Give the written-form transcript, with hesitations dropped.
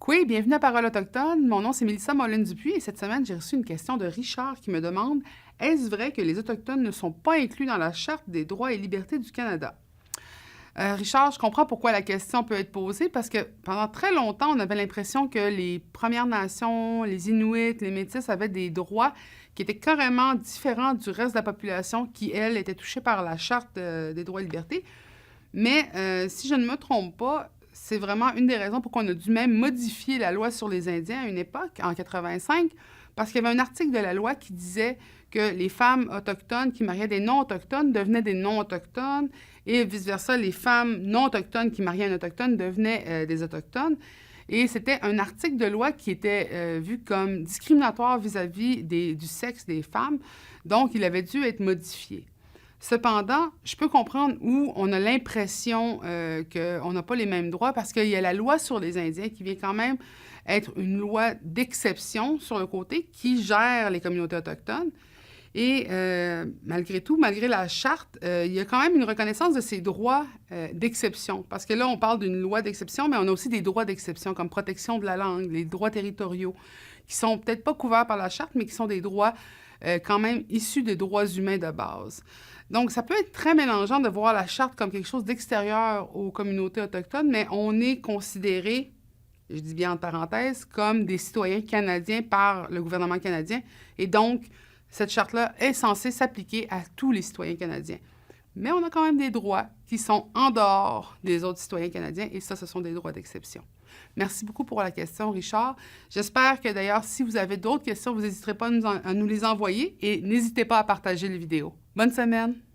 Oui, bienvenue à Parole autochtone. Mon nom, c'est Mélissa Mollin-Dupuis et cette semaine, j'ai reçu une question de Richard qui me demande « Est-ce vrai que les Autochtones ne sont pas inclus dans la Charte des droits et libertés du Canada? » Richard, je comprends pourquoi la question peut être posée parce que pendant très longtemps, on avait l'impression que les Premières Nations, les Inuits, les Métis avaient des droits qui étaient carrément différents du reste de la population qui, elle, était touchée par la Charte des droits et libertés. Mais si je ne me trompe pas, c'est vraiment une des raisons pour qu'on a dû même modifier la loi sur les Indiens à une époque, en 85, parce qu'il y avait un article de la loi qui disait que les femmes autochtones qui mariaient des non-autochtones devenaient des non-autochtones et vice-versa, les femmes non-autochtones qui mariaient un autochtone devenaient des autochtones. Et c'était un article de loi qui était vu comme discriminatoire vis-à-vis du sexe des femmes, donc il avait dû être modifié. Cependant, je peux comprendre où on a l'impression qu'on n'a pas les mêmes droits parce qu'il y a la loi sur les Indiens qui vient quand même être une loi d'exception sur le côté qui gère les communautés autochtones. Et malgré tout, malgré la charte, il y a quand même une reconnaissance de ces droits d'exception. Parce que là, on parle d'une loi d'exception, mais on a aussi des droits d'exception comme protection de la langue, les droits territoriaux, qui sont peut-être pas couverts par la charte, mais qui sont des droits quand même issus des droits humains de base. Donc, ça peut être très mélangeant de voir la charte comme quelque chose d'extérieur aux communautés autochtones, mais on est considéré, je dis bien en parenthèse, comme des citoyens canadiens par le gouvernement canadien. Et donc, cette charte-là est censée s'appliquer à tous les citoyens canadiens. Mais on a quand même des droits qui sont en dehors des autres citoyens canadiens, et ça, ce sont des droits d'exception. Merci beaucoup pour la question, Richard. J'espère que d'ailleurs, si vous avez d'autres questions, vous n'hésiterez pas à nous les envoyer et n'hésitez pas à partager les vidéos. Bonne semaine!